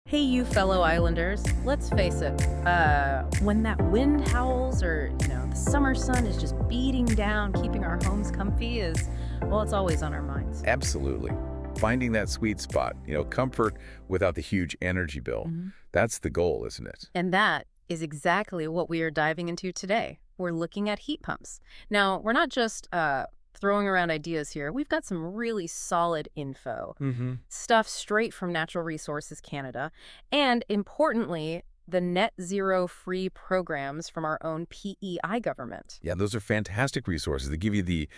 Hey, you fellow islanders, let's face it, when that wind howls or, the summer sun is just beating down, keeping our homes comfy well, it's always on our minds. Absolutely. Finding that sweet spot, comfort without the huge energy bill. Mhm. That's the goal, isn't it? And that is exactly what we are diving into today. We're looking at heat pumps. Now, we're not just throwing around ideas here. We've got some really solid info, Mm-hmm. stuff straight from Natural Resources Canada, and importantly, the net zero free programs from our own PEI government. Yeah, those are fantastic resources. They give you the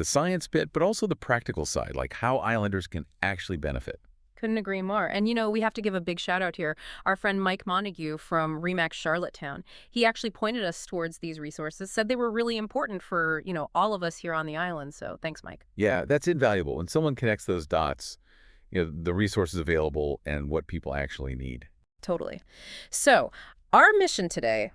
science bit, but also the practical side, like how islanders can actually benefit. Couldn't agree more. And, we have to give a big shout out here. Our friend Mike Montague from Remax Charlottetown, he actually pointed us towards these resources, said they were really important for, all of us here on the island. So thanks, Mike. Yeah, that's invaluable. When someone connects those dots, the resources available and what people actually need. Totally. So, our mission today,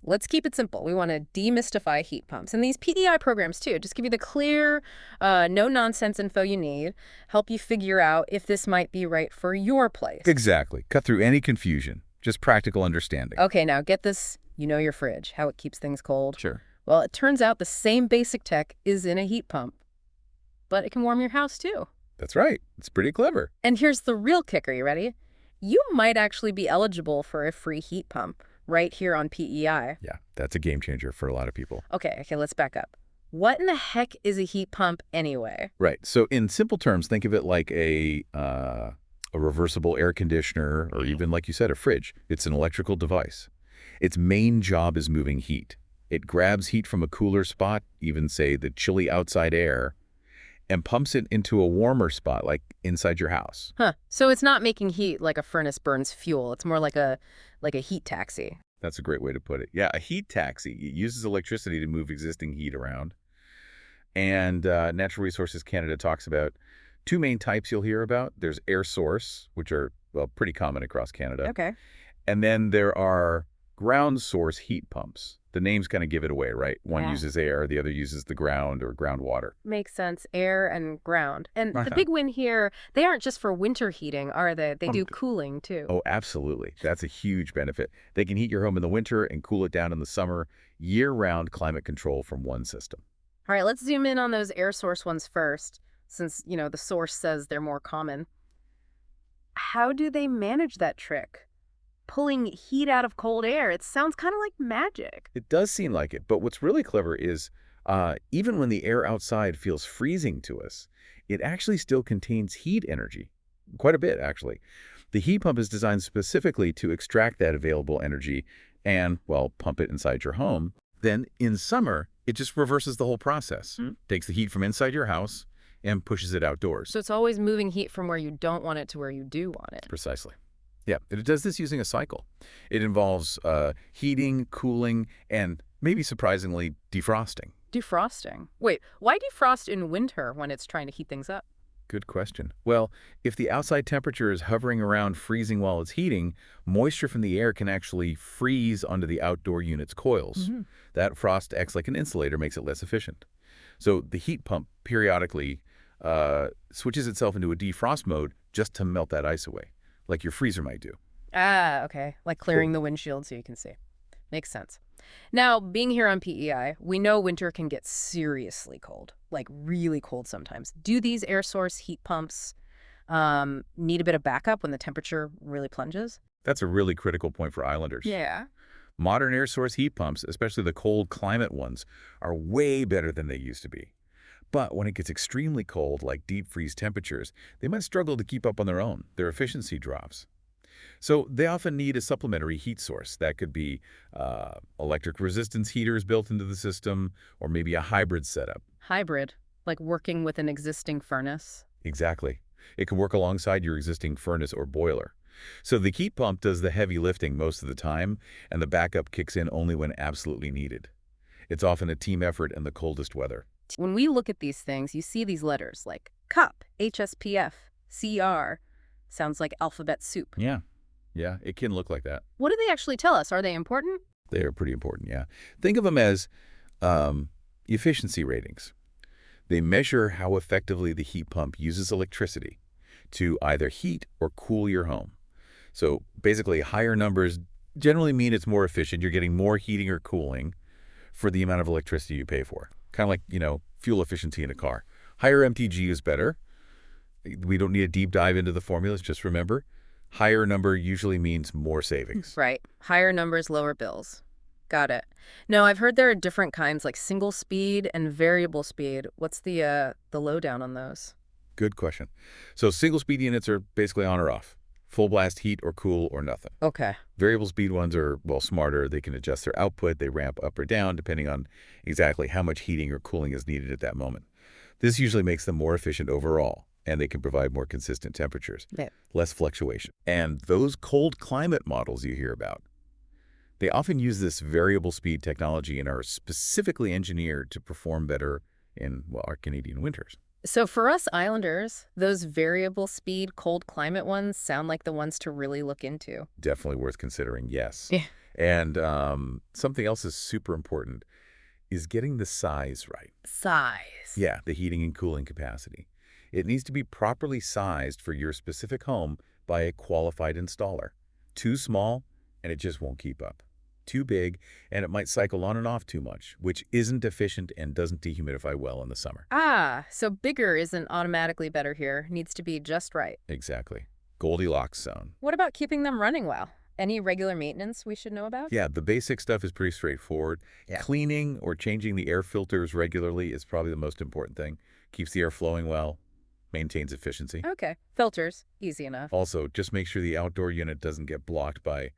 let's keep it simple. We want to demystify heat pumps and these PEI programs too. Just give you the clear, no nonsense info you need, help you figure out if this might be right for your place. Exactly. Cut through any confusion. Just practical understanding. Okay, now get this. You know your fridge, how it keeps things cold. Sure. Well, it turns out the same basic tech is in a heat pump, but it can warm your house too. That's right. It's pretty clever. And here's the real kicker. You ready? You might actually be eligible for a free heat pump right here on PEI. Yeah, that's a game changer for a lot of people. Okay, let's back up. What in the heck is a heat pump anyway? Right. So in simple terms, think of it like a reversible air conditioner or even, like you said, a fridge. It's an electrical device. Its main job is moving heat. It grabs heat from a cooler spot, even say the chilly outside air, and pumps it into a warmer spot, like inside your house. Huh. So it's not making heat like a furnace burns fuel. It's more like a heat taxi. That's a great way to put it. Yeah, a heat taxi. It uses electricity to move existing heat around. And Natural Resources Canada talks about two main types you'll hear about. There's air source, which are, well, pretty common across Canada. Okay. And then there are ground source heat pumps. The names kind of give it away, right? One Yeah. uses air, the other uses the ground or groundwater. Makes sense. Air and ground. And the Uh-huh. big win here, they aren't just for winter heating, are they? They do Um, cooling too. Oh, absolutely. That's a huge benefit. They can heat your home in the winter and cool it down in the summer, year-round climate control from one system. All right, let's zoom in on those air source ones first, since, the source says they're more common. How do they manage that trick? Pulling heat out of cold air. It sounds kind of like magic. It does seem like it, but what's really clever is even when the air outside feels freezing to us, it actually still contains heat energy, quite a bit, actually. The heat pump is designed specifically to extract that available energy and, well, pump it inside your home. Then in summer, it just reverses the whole process. Hmm. Takes the heat from inside your house and pushes it outdoors. So it's always moving heat from where you don't want it to where you do want it. Precisely. Yeah, it does this using a cycle. It involves heating, cooling, and maybe surprisingly, defrosting. Defrosting. Wait, why defrost in winter when it's trying to heat things up? Good question. Well, if the outside temperature is hovering around freezing while it's heating, moisture from the air can actually freeze onto the outdoor unit's coils. Mm-hmm. That frost acts like an insulator, makes it less efficient. So the heat pump periodically switches itself into a defrost mode just to melt that ice away, like your freezer might do. Ah, okay. Like clearing the windshield so you can see. Makes sense. Now, being here on PEI, we know winter can get seriously cold, like really cold sometimes. Do these air source heat pumps need a bit of backup when the temperature really plunges? That's a really critical point for islanders. Yeah. Modern air source heat pumps, especially the cold climate ones, are way better than they used to be. But when it gets extremely cold, like deep freeze temperatures, they might struggle to keep up on their own. Their efficiency drops. So they often need a supplementary heat source. That could be electric resistance heaters built into the system, or maybe a hybrid setup. Hybrid, like working with an existing furnace. Exactly. It can work alongside your existing furnace or boiler. So the heat pump does the heavy lifting most of the time, and the backup kicks in only when absolutely needed. It's often a team effort in the coldest weather. When we look at these things, you see these letters like CUP, HSPF, CR. Sounds like alphabet soup. Yeah, it can look like that. What do they actually tell us? Are they important? They are pretty important, yeah. Think of them as efficiency ratings. They measure how effectively the heat pump uses electricity to either heat or cool your home. So basically, higher numbers generally mean it's more efficient. You're getting more heating or cooling for the amount of electricity you pay for. Kind of like, fuel efficiency in a car. Higher MTG is better. We don't need a deep dive into the formulas. Just remember, higher number usually means more savings. Right. Higher numbers, lower bills. Got it. No, I've heard there are different kinds like single speed and variable speed. What's the lowdown on those? Good question. So single speed units are basically on or off. Full blast heat or cool or nothing. Okay. Variable speed ones are, well, smarter. They can adjust their output. They ramp up or down depending on exactly how much heating or cooling is needed at that moment. This usually makes them more efficient overall, and they can provide more consistent temperatures, Yeah. less fluctuation. And those cold climate models you hear about, they often use this variable speed technology and are specifically engineered to perform better in, well, our Canadian winters. So for us islanders, those variable speed cold climate ones sound like the ones to really look into. Definitely worth considering, yes. Yeah. And something else is super important is getting the size right. Size. Yeah, the heating and cooling capacity. It needs to be properly sized for your specific home by a qualified installer. Too small, and it just won't keep up. Too big, and it might cycle on and off too much, which isn't efficient and doesn't dehumidify well in the summer. Ah, so bigger isn't automatically better here. Needs to be just right. Exactly. Goldilocks zone. What about keeping them running well? Any regular maintenance we should know about? Yeah, the basic stuff is pretty straightforward. Yeah. Cleaning or changing the air filters regularly is probably the most important thing. Keeps the air flowing well, maintains efficiency. Okay. Filters. Easy enough. Also, just make sure the outdoor unit doesn't get blocked by,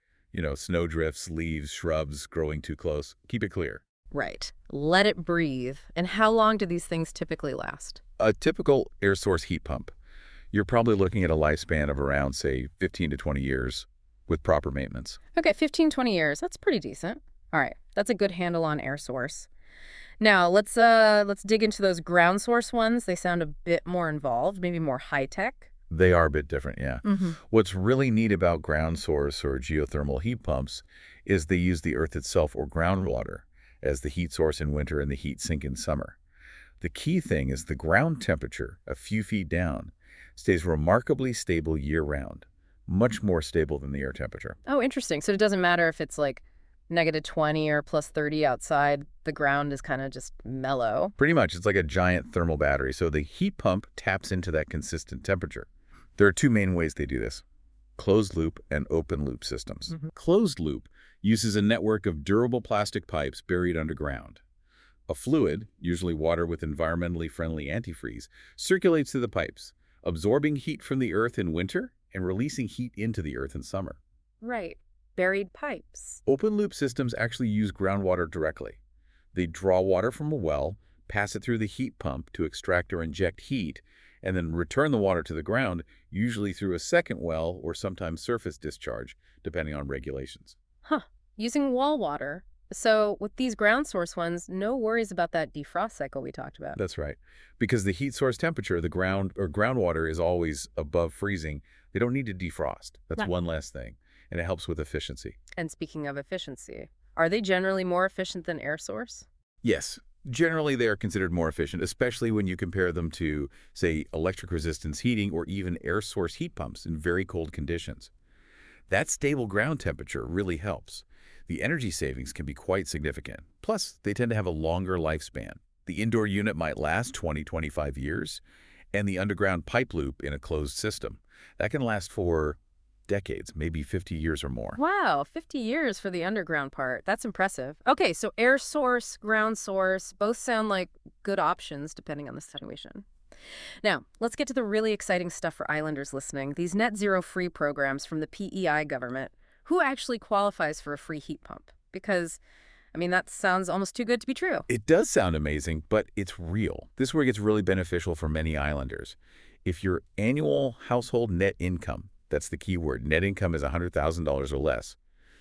snowdrifts, leaves, shrubs growing too close. Keep it clear. Right. Let it breathe. And how long do these things typically last? A typical air source heat pump, you're probably looking at a lifespan of around, say, 15 to 20 years with proper maintenance. Okay, 15, 20 years. That's pretty decent. All right. That's a good handle on air source. Now, let's dig into those ground source ones. They sound a bit more involved, maybe more high-tech. They are a bit different, yeah. Mm-hmm. What's really neat about ground source or geothermal heat pumps is they use the earth itself or groundwater as the heat source in winter and the heat sink in summer. The key thing is the ground temperature, a few feet down, stays remarkably stable year-round, much more stable than the air temperature. Oh, interesting. So it doesn't matter if it's like -20 or +30 outside, the ground is kind of just mellow. Pretty much, it's like a giant thermal battery, so the heat pump taps into that consistent temperature. There are two main ways they do this: closed loop and open loop systems. Mm-hmm. Closed loop uses a network of durable plastic pipes buried underground. A fluid, usually water with environmentally friendly antifreeze, circulates through the pipes, absorbing heat from the earth in winter and releasing heat into the earth in summer. Right. Buried pipes. Open loop systems actually use groundwater directly. They draw water from a well, pass it through the heat pump to extract or inject heat, and then return the water to the ground, usually through a second well or sometimes surface discharge, depending on regulations. Huh. Using wall water. So with these ground source ones, no worries about that defrost cycle we talked about. That's right. Because the heat source temperature, the ground or groundwater, is always above freezing, they don't need to defrost. That's Right. one less thing, and it helps with efficiency. And speaking of efficiency, are they generally more efficient than air source? Yes, generally they are considered more efficient, especially when you compare them to, say, electric resistance heating or even air source heat pumps in very cold conditions. That stable ground temperature really helps. The energy savings can be quite significant. Plus, they tend to have a longer lifespan. The indoor unit might last 20, 25 years, and the underground pipe loop in a closed system, that can last for decades, maybe 50 years or more. Wow, 50 years for the underground part. That's impressive. Okay, so air source, ground source, both sound like good options depending on the situation. Now, let's get to the really exciting stuff for islanders listening. These net zero free programs from the PEI government. Who actually qualifies for a free heat pump? Because, that sounds almost too good to be true. It does sound amazing, but it's real. This is where it gets really beneficial for many islanders. If your annual household net income, that's the key word, net income is $100,000 or less,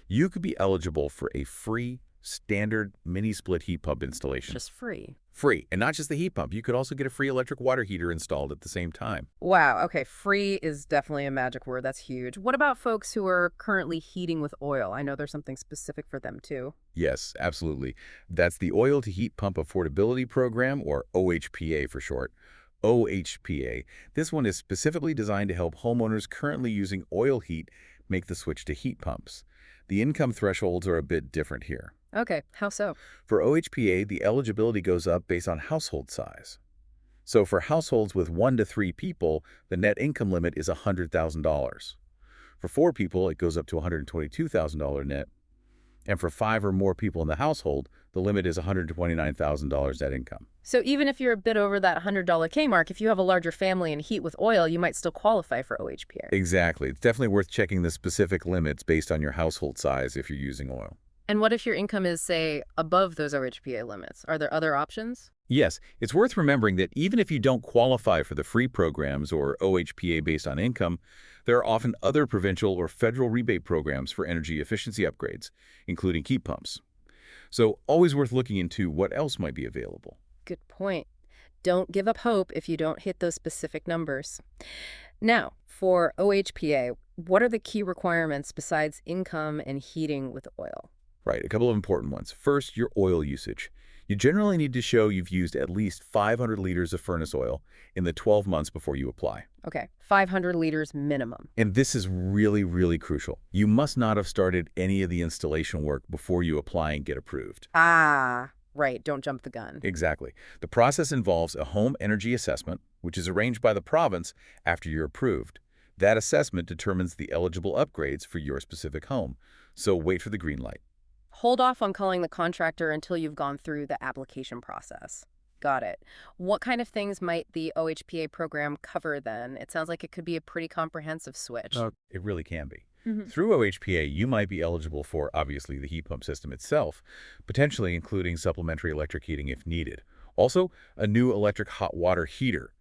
you could be eligible for a free standard mini split heat pump installation. Just free. Free. And not just the heat pump. You could also get a free electric water heater installed at the same time. Wow, okay, free is definitely a magic word. That's huge. What about folks who are currently heating with oil? I know there's something specific for them too. Yes, absolutely. That's the Oil to Heat Pump Affordability Program, or OHPA for short. OHPA. This one is specifically designed to help homeowners currently using oil heat make the switch to heat pumps. The income thresholds are a bit different here. Okay, how so? For OHPA, the eligibility goes up based on household size. So for households with 1 to 3 people, the net income limit is $100,000. For 4 people, it goes up to $122,000 net. And for 5 or more people in the household, the limit is $129,000 net income. So even if you're a bit over that $100 K mark, if you have a larger family and heat with oil, you might still qualify for OHPA. Exactly. It's definitely worth checking the specific limits based on your household size if you're using oil. And what if your income is, say, above those OHPA limits? Are there other options? Yes, it's worth remembering that even if you don't qualify for the free programs or OHPA based on income, there are often other provincial or federal rebate programs for energy efficiency upgrades, including heat pumps. So always worth looking into what else might be available. Good point. Don't give up hope if you don't hit those specific numbers. Now, for OHPA, what are the key requirements besides income and heating with oil? Right, a couple of important ones. First, your oil usage. You generally need to show you've used at least 500 liters of furnace oil in the 12 months before you apply. Okay, 500 liters minimum. And this is really, really crucial. You must not have started any of the installation work before you apply and get approved. Ah, right, don't jump the gun. Exactly. The process involves a home energy assessment, which is arranged by the province after you're approved. That assessment determines the eligible upgrades for your specific home. So wait for the green light. Hold off on calling the contractor until you've gone through the application process. Got it. What kind of things might the OHPA program cover then? It sounds like it could be a pretty comprehensive switch. It really can be. Mhm. Through OHPA, you might be eligible for, obviously, the heat pump system itself, potentially including supplementary electric heating if needed. Also, a new electric hot water heater,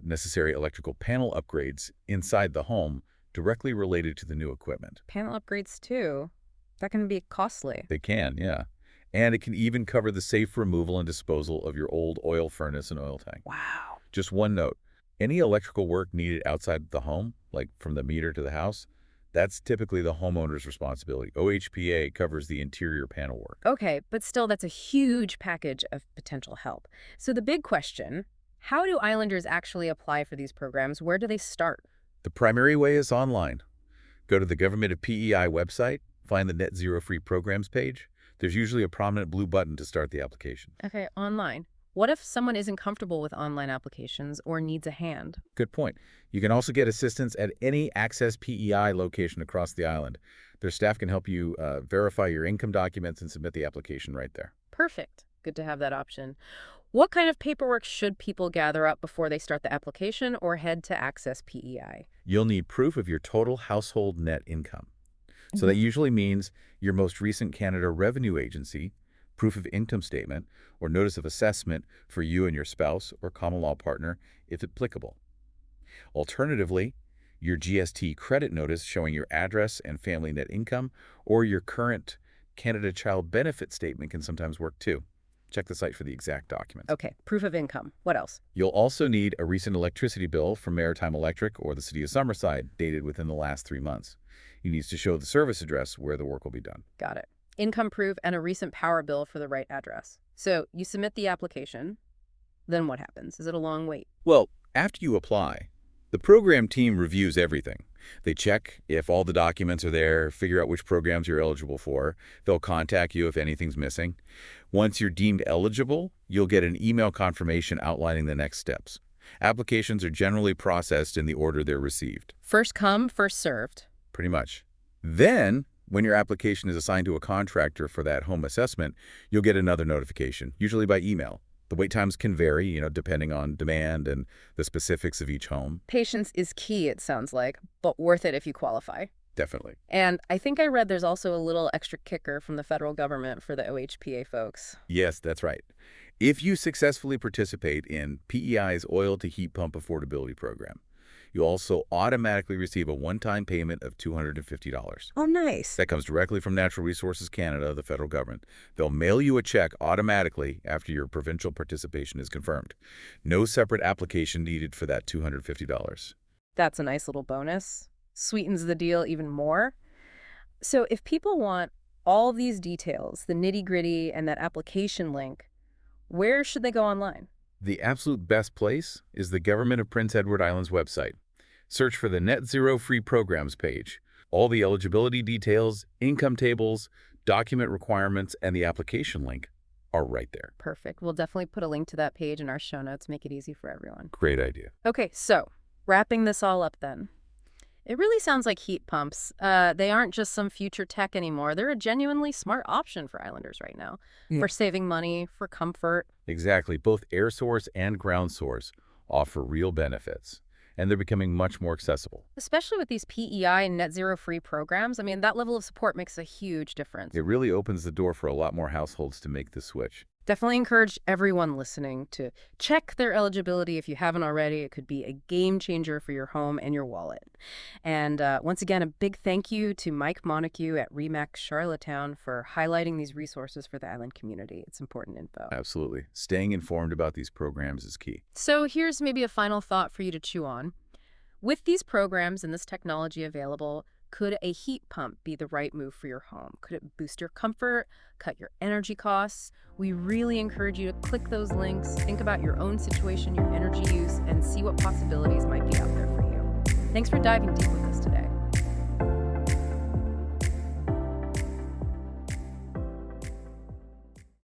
necessary electrical panel upgrades inside the home directly related to the new equipment. Panel upgrades too. That can be costly. They can, yeah. And it can even cover the safe removal and disposal of your old oil furnace and oil tank. Wow. Just one note, any electrical work needed outside the home, like from the meter to the house, that's typically the homeowner's responsibility. OHPA covers the interior panel work. Okay, but still, that's a huge package of potential help. So the big question, how do islanders actually apply for these programs? Where do they start? The primary way is online. Go to the Government of PEI website, find the Net Zero Free Programs page. There's usually a prominent blue button to start the application. Okay, online. What if someone isn't comfortable with online applications or needs a hand? Good point. You can also get assistance at any Access PEI location across the island. Their staff can help you verify your income documents and submit the application right there. Perfect. Good to have that option. What kind of paperwork should people gather up before they start the application or head to Access PEI? You'll need proof of your total household net income. So that usually means your most recent Canada Revenue Agency, proof of income statement, or notice of assessment for you and your spouse or common law partner, if applicable. Alternatively, your GST credit notice showing your address and family net income, or your current Canada Child Benefit Statement can sometimes work too. Check the site for the exact documents. Okay, proof of income. What else? You'll also need a recent electricity bill from Maritime Electric or the City of Summerside dated within the last 3 months. You need to show the service address where the work will be done. Got it. Income proof and a recent power bill for the right address. So you submit the application. Then what happens? Is it a long wait? Well, after you apply, the program team reviews everything. They check if all the documents are there, figure out which programs you're eligible for. They'll contact you if anything's missing. Once you're deemed eligible, you'll get an email confirmation outlining the next steps. Applications are generally processed in the order they're received. First come, first served. Pretty much. Then, when your application is assigned to a contractor for that home assessment, you'll get another notification, usually by email. The wait times can vary, depending on demand and the specifics of each home. Patience is key, it sounds like, but worth it if you qualify. Definitely. And I think I read there's also a little extra kicker from the federal government for the OHPA folks. Yes, that's right. If you successfully participate in PEI's Oil to Heat Pump Affordability Program, you also automatically receive a one-time payment of $250. Oh, nice. That comes directly from Natural Resources Canada, the federal government. They'll mail you a check automatically after your provincial participation is confirmed. No separate application needed for that $250. That's a nice little bonus. Sweetens the deal even more. So if people want all these details, the nitty-gritty and that application link, where should they go online? The absolute best place is the Government of Prince Edward Island's website. Search for the Net Zero Free Programs page. All the eligibility details, income tables, document requirements, and the application link are right there. Perfect. We'll definitely put a link to that page in our show notes, make it easy for everyone. Great idea. Okay, so wrapping this all up then. It really sounds like heat pumps. They aren't just some future tech anymore. They're a genuinely smart option for islanders right now, for saving money, for comfort. Exactly. Both air source and ground source offer real benefits, and they're becoming much more accessible. Especially with these PEI and net zero free programs. I mean, that level of support makes a huge difference. It really opens the door for a lot more households to make the switch. Definitely encourage everyone listening to check their eligibility if you haven't already. It could be a game changer for your home and your wallet. And once again, a big thank you to Mike Montague at Remax Charlottetown for highlighting these resources for the island community. It's important info. Absolutely. Staying informed about these programs is key. So here's maybe a final thought for you to chew on. With these programs and this technology available, could a heat pump be the right move for your home? Could it boost your comfort, cut your energy costs? We really encourage you to click those links, think about your own situation, your energy use, and see what possibilities might be out there for you. Thanks for diving deep with